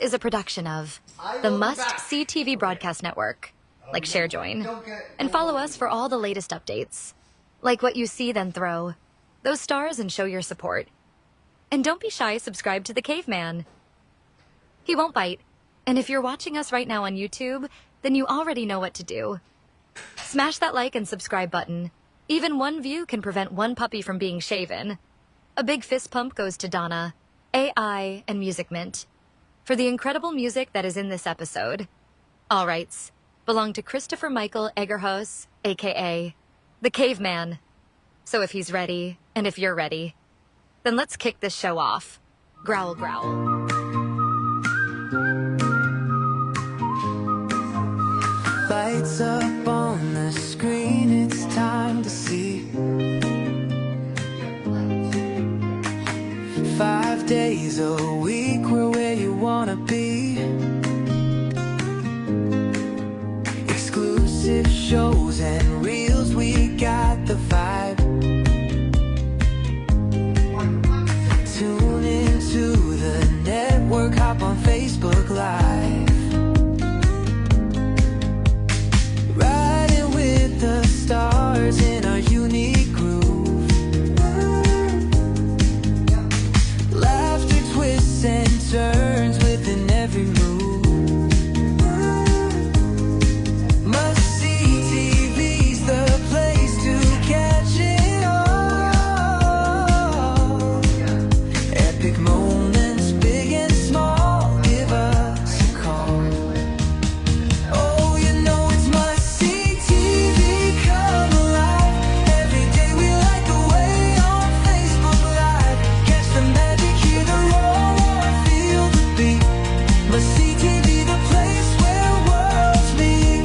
is a production of the Must-See TV Broadcast Network. Like, share, join. And follow us for all the latest updates. Like what you see, then throw those stars and show your support. And don't be shy, subscribe to the caveman. He won't bite. And if you're watching us right now on YouTube, then you already know what to do. Smash that like and subscribe button. Even one view can prevent one puppy from being shaven. A big fist pump goes to Donna, AI, and Music Mint for the incredible music that is in this episode. All rights belong to Christopher Michael Egarhos, a.k.a. the caveman. So if he's ready, and if you're ready, then let's kick this show off. Growl, growl. Lights up on the screen, it's time to see. 5 days a week, we're where you wanna be. Exclusive shows and reels, we got the vibe. Tune into the network, hop on Facebook Live. Riding with the stars in our unique groove. Laughter twists and turns within every move. Must-see TV's the place to catch it all. Epic moments, big and small, give us a call. Oh, you know it's must-see TV, come alive. Every day we light the way on Facebook Live. Catch the magic, hear the roar, feel the beat. Must-see TV, the place where worlds meet.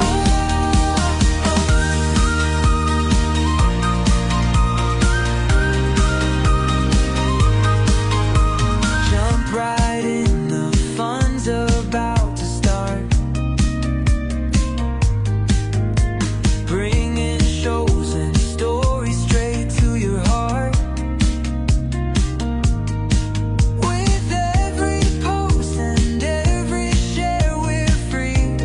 Jump right in, the fun's about to start. Bringing shows and stories straight to your heart. With every post and every share, we're free.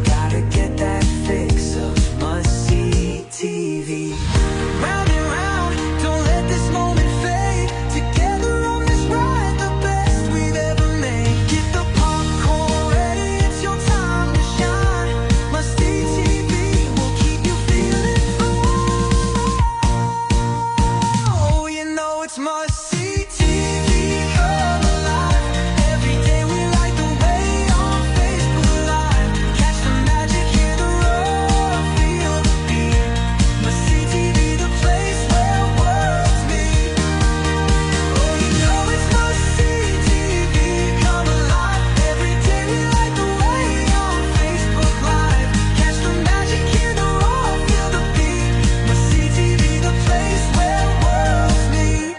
Gotta get that fix of must-see TV. Round and round, don't let this moment fade. Together on this ride, the best we've ever made. Get the popcorn ready, it's your time to shine. Must-see TV will keep you feeling fine. Oh, you know it's must-see TV, come alive. Every day we light the way on Facebook Live. Catch the magic, hear the roar, feel the beat. Must-see TV, the place where worlds meet. Oh, you know it's must-see TV, come alive. Every day we light the way on Facebook Live. Catch the magic, hear the roar, feel the beat. Must-see TV, the place where worlds meet.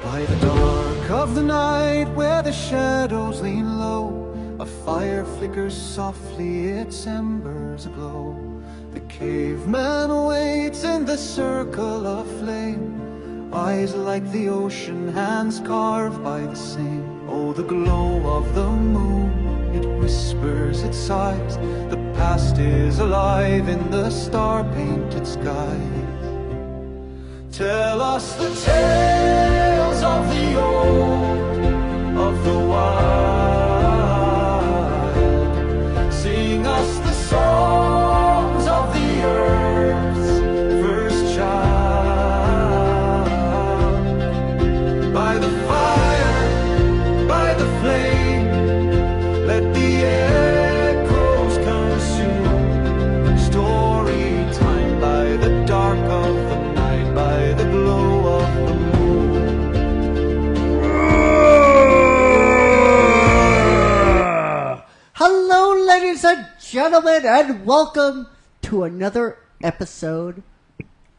By the dark of the night, where the shadows lean low, a fire flickers softly, its embers aglow. The caveman waits in the circle of flame, eyes like the ocean, hands carved by the same. Oh, the glow of the moon, it whispers, it sighs. The past is alive in the star-painted skies. Tell us the tales of the old, of the wild. Sing us the songs of the earth's first child. By the fire, by the flame, let the echoes consume. Story time by the dark of the night, by the glow of the moon. gentlemen, and welcome to another episode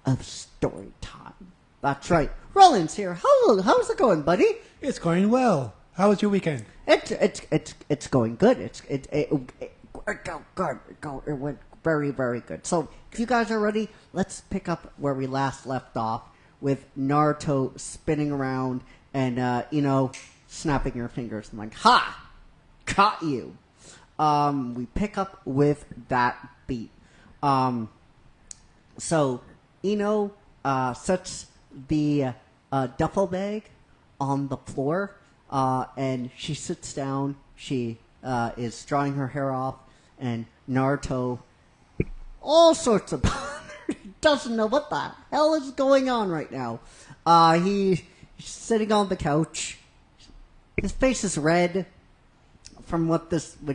of Storytime. That's right, Roland's here. How's it going, buddy? It's going well. How was your weekend? It's going good. It went very, very good. So if you guys are ready, let's pick up where we last left off with Naruto spinning around and snapping your fingers and like, ha, caught you. We pick up with that beat. So Ino sets the duffel bag on the floor, and she sits down. She is drying her hair off, and Naruto, all sorts of doesn't know what the hell is going on right now. He's sitting on the couch. His face is red from what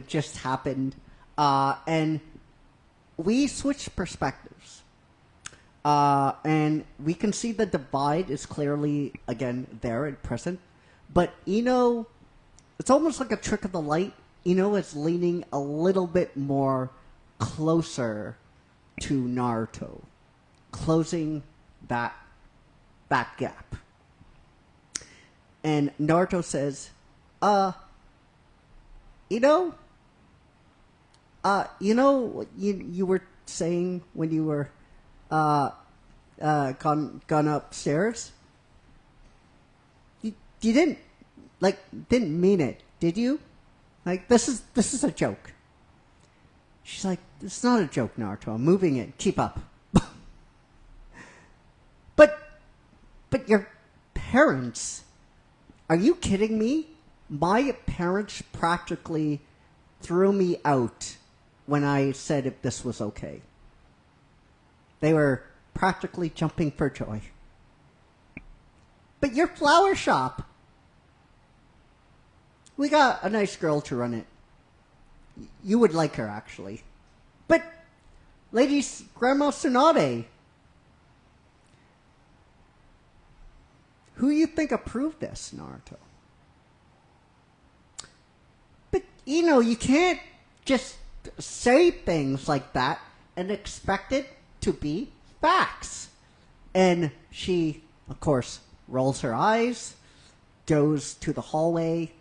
just happened, and we switch perspectives. And we can see the divide is clearly, again, there and present. But Ino, it's almost like a trick of the light. Ino is leaning a little bit more closer to Naruto, closing that gap. And Naruto says, you were saying when you were gone upstairs? You didn't mean it, did you? Like, this is a joke. She's like, it's not a joke, Naruto. I'm moving it. Keep up. But your parents, are you kidding me? My parents practically threw me out when I said if this was okay. They were practically jumping for joy. But your flower shop, we got a nice girl to run it. You would like her, actually. But, Lady Grandma Tsunade, who you think approved this, Naruto? But, you can't just say things like that and expect it to be facts. And she, of course, rolls her eyes, goes to the hallway,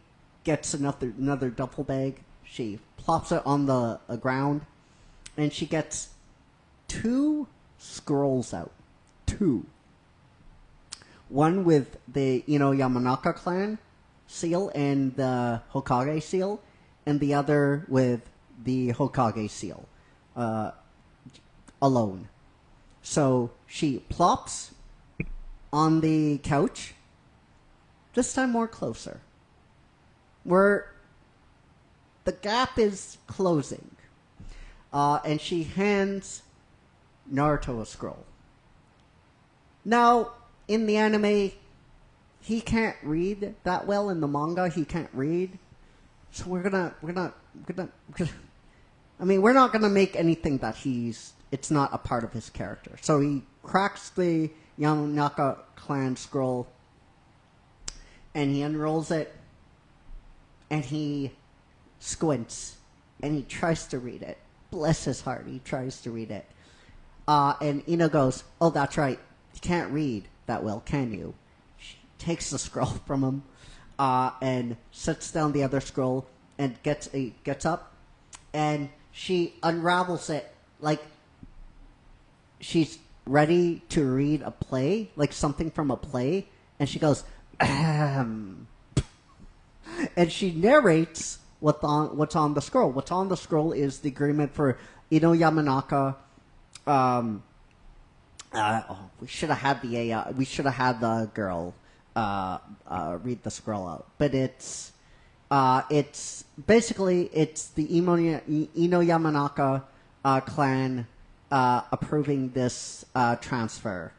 gets another duffel bag. She plops it on the ground, and she gets 2 scrolls out. 2. One with the Yamanaka clan seal and the Hokage seal, and the other with the Hokage seal alone. So she plops on the couch, this time more closer, where the gap is closing, and she hands Naruto a scroll. Now, in the anime, he can't read that well. In the manga, he can't read. So we're not gonna make anything that it's not a part of his character. So he cracks the Yamanaka clan scroll, and he unrolls it, and he squints, and he tries to read it. Bless his heart, he tries to read it. And Ino goes, oh, that's right, you can't read that well, can you? She takes the scroll from him, and sets down the other scroll, and gets up, and she unravels it like she's ready to read a play, like something from a play, and she goes, ahem. And she narrates what's on the scroll. What's on the scroll is the agreement for Ino Yamanaka. We should have had the girl read the scroll out, but it's basically the Ino Yamanaka clan approving this transfer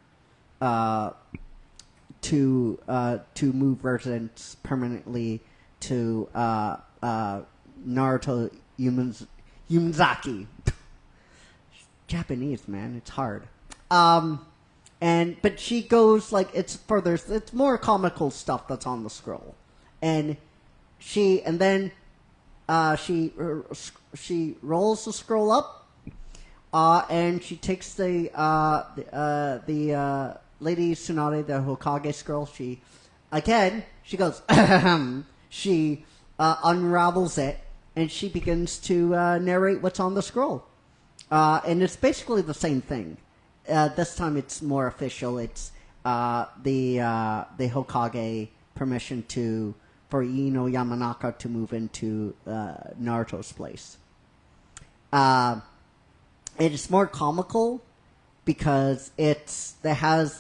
to move residents permanently to Naruto Yumazaki. Japanese, man, it's hard. But she goes like it's more comical stuff that's on the scroll, and then she rolls the scroll up, and she takes the Lady Tsunade, the Hokage scroll. She goes, she unravels it, and she begins to narrate what's on the scroll. And it's basically the same thing. This time it's more official. It's the Hokage permission for Ino Yamanaka to move into Naruto's place. It is more comical because it has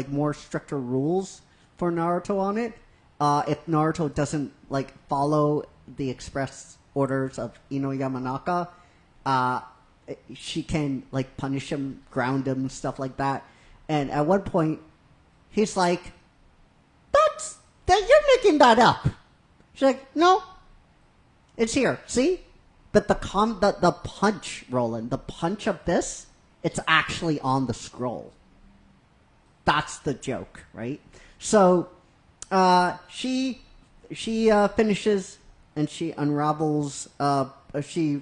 more stricter rules for Naruto on it. If Naruto doesn't follow the express orders of Ino Yamanaka, she can punish him, ground him, stuff like that. And at one point, he's like, "You're making that up." She's like, "No, it's here. See, but the punch, Roland, the punch of this, it's actually on the scroll. That's the joke, right?" So, she finishes and she unravels. She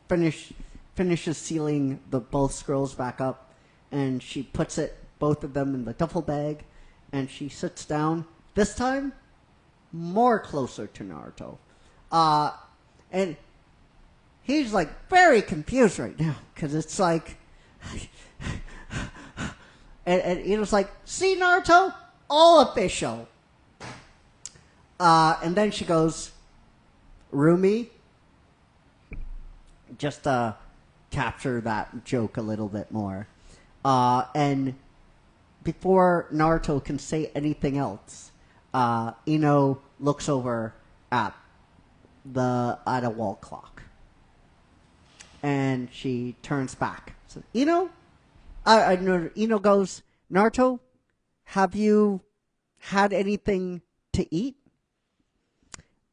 finishes sealing both scrolls back up, and she puts both of them in the duffel bag, and she sits down. This time, more closer to Naruto, and he's very confused right now because it's and he was like, "See, Naruto, all official." And then she goes, "Rumi," just to capture that joke a little bit more. And before Naruto can say anything else, Ino looks over at a wall clock, and she turns back. So Ino goes, "Naruto, have you had anything to eat?"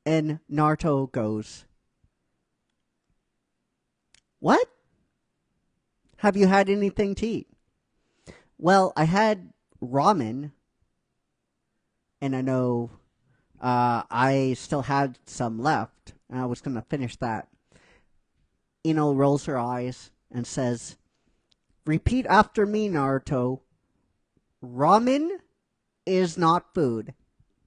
And Naruto goes, "What? Have you had anything to eat?" "Well, I had ramen, and I know I still had some left, and I was going to finish that." Ino rolls her eyes and says, "Repeat after me, Naruto. Ramen is not food."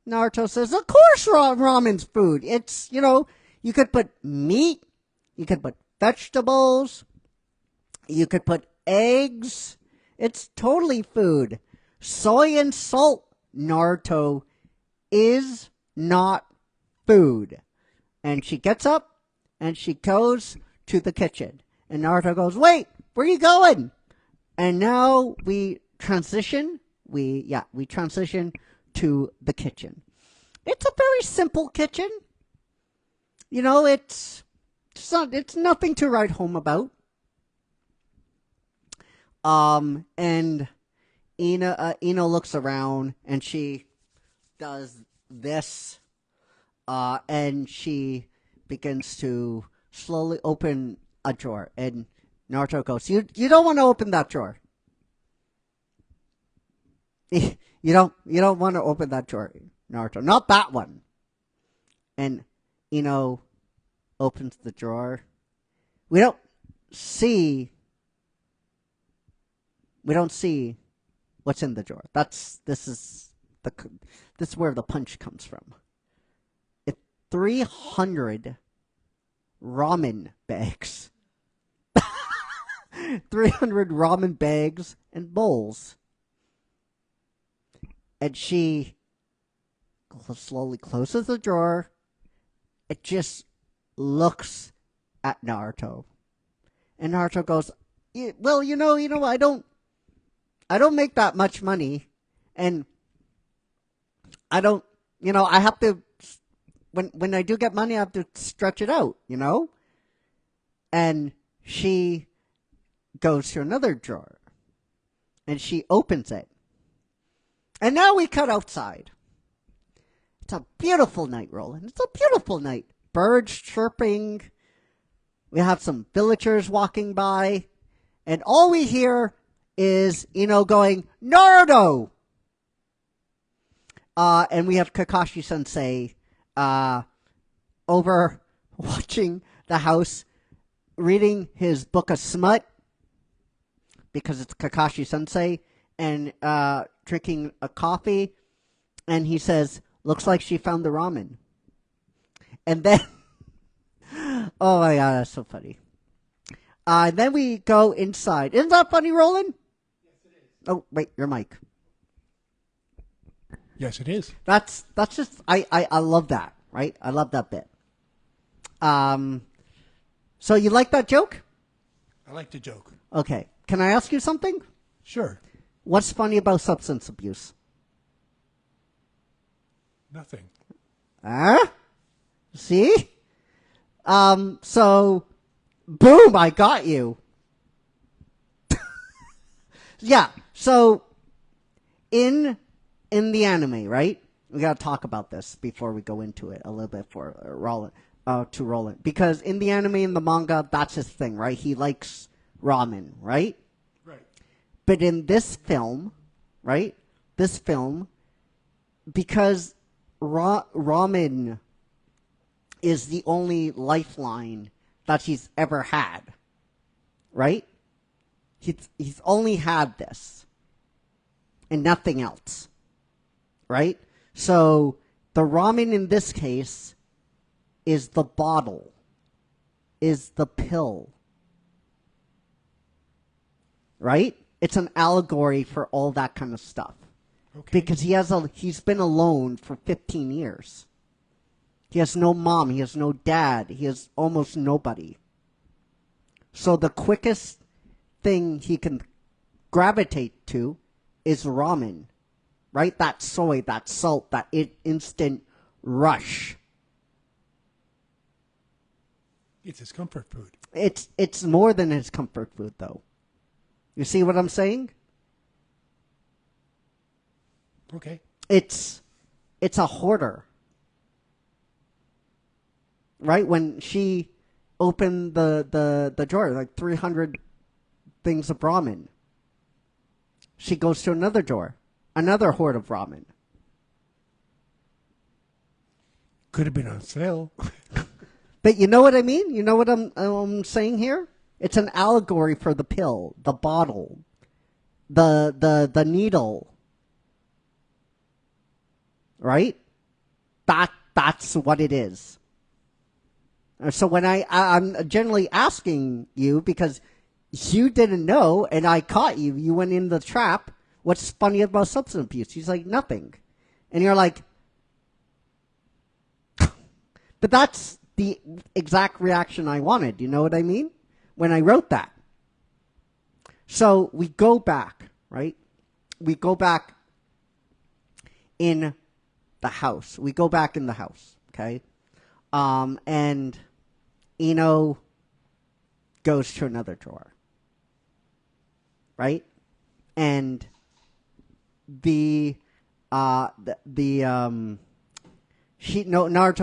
Naruto says, "Of course ramen's food. It's, you could put meat, you could put vegetables, you could put eggs. It's totally food. Soy and salt, Naruto, is not food." And she gets up and she goes to the kitchen. And Naruto goes, "Wait, where are you going?" And now we transition. We transition to the kitchen. It's a very simple kitchen. It's nothing to write home about. And Ino looks around and she does this, and she begins to slowly open a drawer. And Naruto goes, You don't want to open that drawer. You don't want to open that drawer, Naruto. Not that one." And Ino opens the drawer. We don't see what's in the drawer. This is where the punch comes from. It's 300 ramen bags. 300 ramen bags and bowls. And she slowly closes the drawer. It just looks at Naruto. And Naruto goes, "Well, I don't make that much money. And I don't, I have to, when I do get money, I have to stretch it out, And she goes to another drawer. And she opens it. And now we cut outside. It's a beautiful night, Roland. It's a beautiful night. Birds chirping. We have some villagers walking by. And all we hear is, going, "Naruto!" And we have Kakashi-sensei over watching the house, reading his book of smut, because it's Kakashi Sensei, and drinking a coffee, and he says, looks like she found the ramen. And then, oh my god, that's so funny. Then we go inside. Isn't that funny, Roland? Yes, it is. Oh, wait, your mic. Yes, it is. That's just, I love that, right? I love that bit. So you like that joke? I like the joke. Okay. Can I ask you something? Sure. What's funny about substance abuse? Nothing. Huh? See? So, boom, I got you. Yeah, so, in the anime, right? We gotta talk about this before we go into it a little bit for Roland, to Roland. Because in the anime and the manga, that's his thing, right? He likes ramen, right? Right. But in this film, right? This film, because ramen is the only lifeline that he's ever had, right? He's only had this and nothing else, right? So the ramen in this case is the bottle, is the pill, right? It's an allegory for all that kind of stuff. Okay. Because he's been alone for 15 years. He has no mom, he has no dad, he has almost nobody. So the quickest thing he can gravitate to is ramen, right? That soy, that salt, that instant rush. It's his comfort food. It's more than his comfort food, though. You see what I'm saying? Okay. It's a hoarder. Right? When she opened the drawer, like 300 things of ramen. She goes to another drawer, another hoard of ramen. Could have been on sale. But you know what I mean? You know what I'm saying here? It's an allegory for the pill, the bottle, the needle. Right? That's what it is. So when I'm generally asking you because you didn't know and I caught you, you went in the trap. What's funny about substance abuse? He's like, nothing. And you're like, but that's the exact reaction I wanted. You know what I mean? When I wrote that. So we go back, right? We go back in the house. We go back in the house, okay? And Ino goes to another drawer, right? And Naruto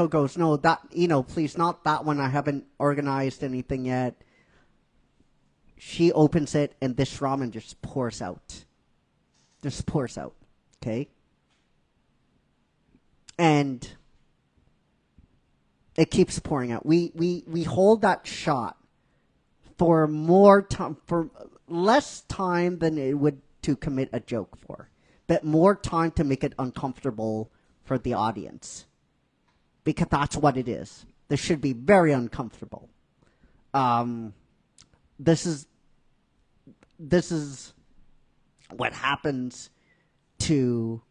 goes, no, that Ino, please, not that one. I haven't organized anything yet. She opens it, and this ramen just pours out. Just pours out, okay? And it keeps pouring out. We hold that shot for more time, for less time than it would to commit a joke for, but more time to make it uncomfortable for the audience, because that's what it is. This should be very uncomfortable. This is what happens to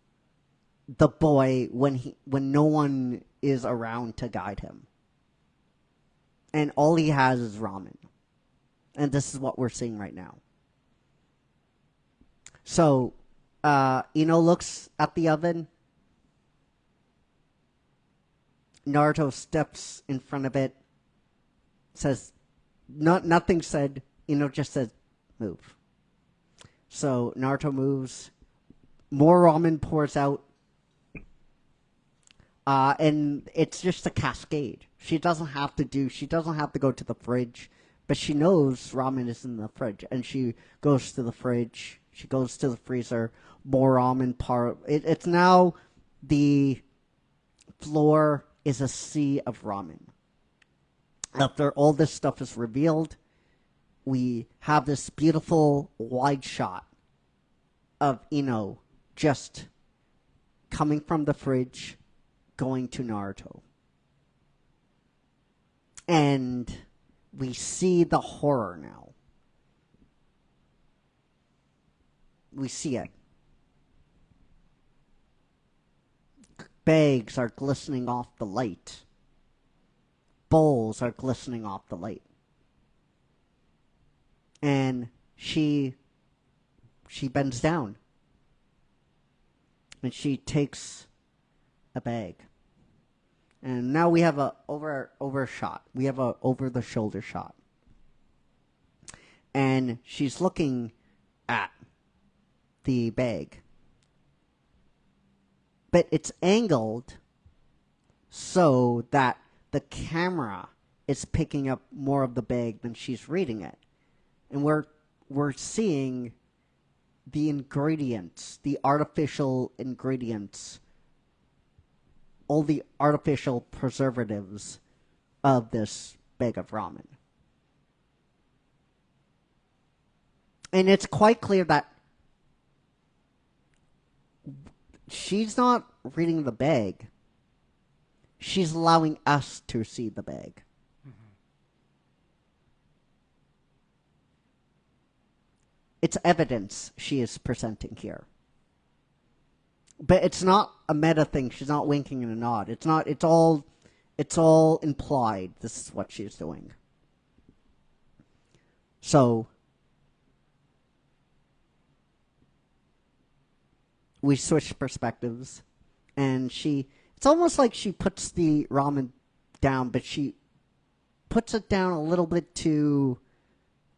the boy when no one is around to guide him. And all he has is ramen. And this is what we're seeing right now. So, Ino looks at the oven. Naruto steps in front of it. Says, nothing said. Ino just says, move. So, Naruto moves. More ramen pours out. And it's just a cascade. She doesn't have to go to the fridge, but she knows ramen is in the fridge, and she goes to the fridge. She goes to the freezer. More ramen it's now the floor is a sea of ramen. After all this stuff is revealed, we have this beautiful wide shot of Ino just coming from the fridge, going to Naruto. And we see the horror now. We see it. Bags are glistening off the light. Bowls are glistening off the light. And she bends down. And she takes a bag. And now we have a over shot. We have a over the shoulder shot. And she's looking at the bag. But it's angled so that the camera is picking up more of the bag than she's reading it. And we're seeing the ingredients, the artificial ingredients, all the artificial preservatives of this bag of ramen. And it's quite clear that she's not reading the bag. She's allowing us to see the bag. It's evidence she is presenting here. But it's not a meta thing. She's not winking in a nod. It's all implied. This is what she's doing. So we switch perspectives, and it's almost like she puts the ramen down, but she puts it down a little bit too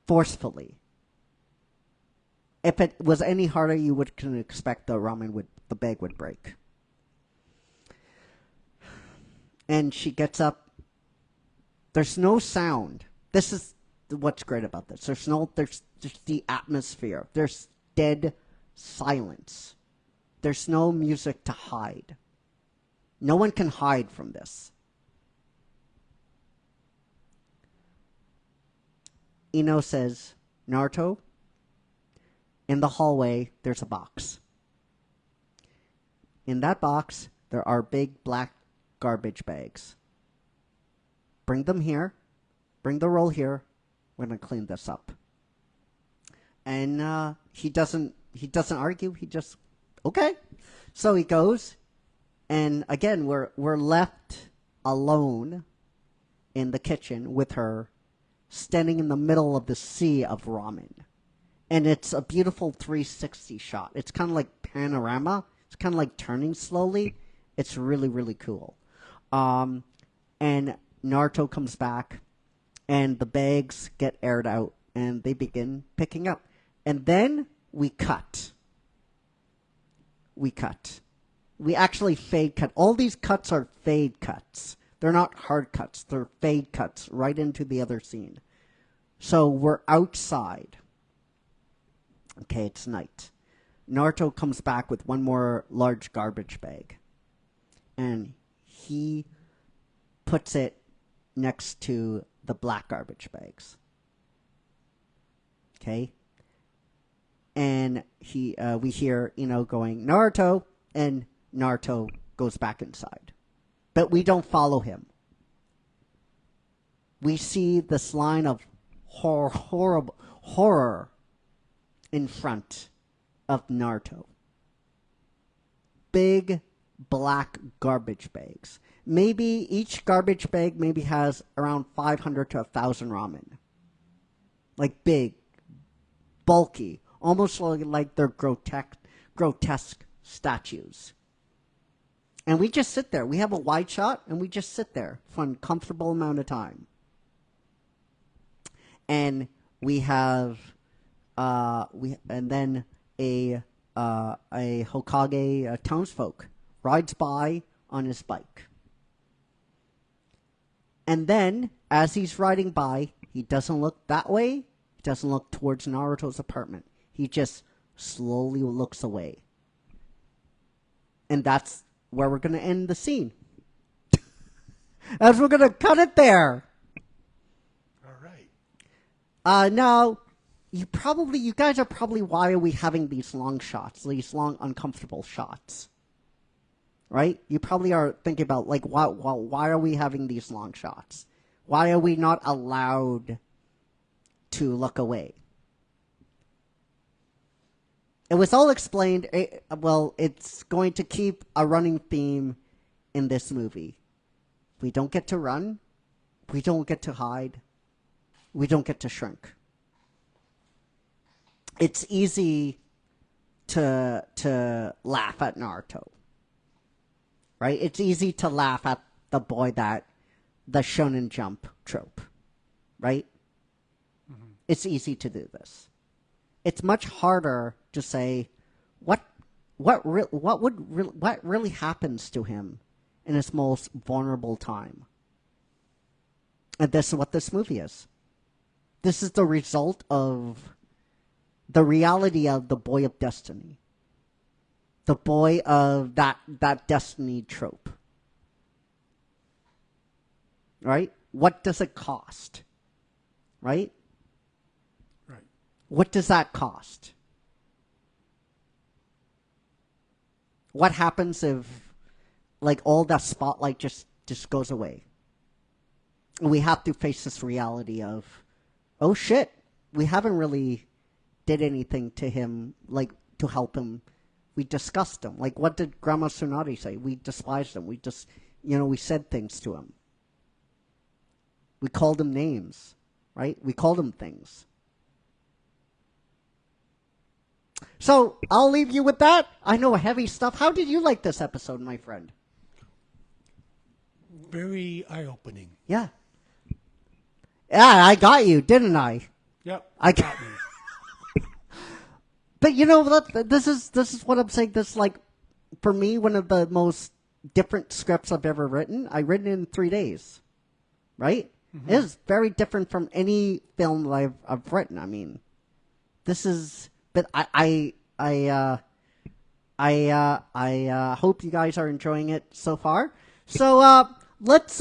forcefully. If it was any harder, you can expect the bag would break. And she gets up. There's no sound. This is what's great about this. There's just the atmosphere. There's dead silence. There's no music to hide. No one can hide from this. Ino says, Naruto, in the hallway, there's a box. In that box, there are big black garbage bags. Bring them here. Bring the roll here. We're going to clean this up. And he doesn't argue. He just, okay. So he goes. And again, we're left alone in the kitchen with her standing in the middle of the sea of ramen. And it's a beautiful 360 shot. It's kind of like panorama. It's kind of like turning slowly. It's really, really cool. And Naruto comes back, and the bags get aired out, and they begin picking up. And then we cut. We actually fade cut. All these cuts are fade cuts. They're not hard cuts. They're fade cuts right into the other scene. So we're outside. Okay, it's night. Naruto comes back with one more large garbage bag. And he puts it next to the black garbage bags. Okay? And we hear, going, Naruto, and Naruto goes back inside. But we don't follow him. We see this line of horror in front of Naruto. Big black garbage bags. Maybe each garbage bag has around 500 to 1,000 ramen. Like big, bulky, almost like they're grotesque statues. And we just sit there. We have a wide shot, and we just sit there for a comfortable amount of time. And we have, and then a Hokage townsfolk rides by on his bike. And then, as he's riding by, he doesn't look that way. He doesn't look towards Naruto's apartment. He just slowly looks away. And that's where we're going to end the scene. As we're gonna cut it there. All right. Now, you guys are probably, why are we having these long shots, these long uncomfortable shots? Right? You probably are thinking about, like, why are we having these long shots? Why are we not allowed to look away? It was all explained. Well, it's going to keep a running theme in this movie. We don't get to run. We don't get to hide. We don't get to shrink. It's easy to laugh at Naruto. Right? It's easy to laugh at the Shonen Jump trope. Right? Mm-hmm. It's easy to do this. It's much harder to say what really happens to him in his most vulnerable time. And this is what this movie is. This is the result of the reality of the boy of destiny. The boy of that destiny trope. Right? What does it cost? Right? Right. What does that cost? What happens if, like, all that spotlight just goes away? And we have to face this reality of, oh shit, we haven't really did anything to him, like, to help him. We discussed him. Like, what did Grandma Tsunade say? We despised him. We just, we said things to him. We called him names, right? We called him things. So, I'll leave you with that. I know, heavy stuff. How did you like this episode, my friend? Very eye-opening. Yeah. Yeah, I got you, didn't I? Yep. I got me. But you know what? This is what I'm saying. This, like, for me, one of the most different scripts I've ever written. I written it in 3 days, right? Mm-hmm. It is very different from any film that I've written. I mean, this is. But I hope you guys are enjoying it so far. So let's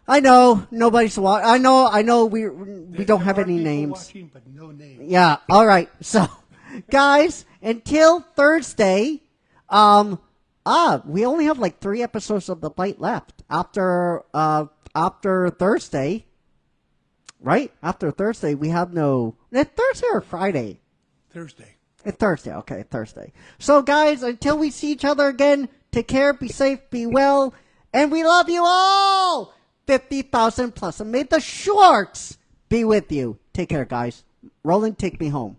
I know nobody's watching. I know we don't have any names. Watching, but no names. Yeah. All right. So, guys, until Thursday, we only have like 3 episodes of The Bite left after Thursday. Right? After Thursday, we have no. Thursday or Friday? Thursday. Thursday. Okay, Thursday. So, guys, until we see each other again, take care, be safe, be well, and we love you all! 50,000 plus. And may the shorts be with you. Take care, guys. Roland, take me home.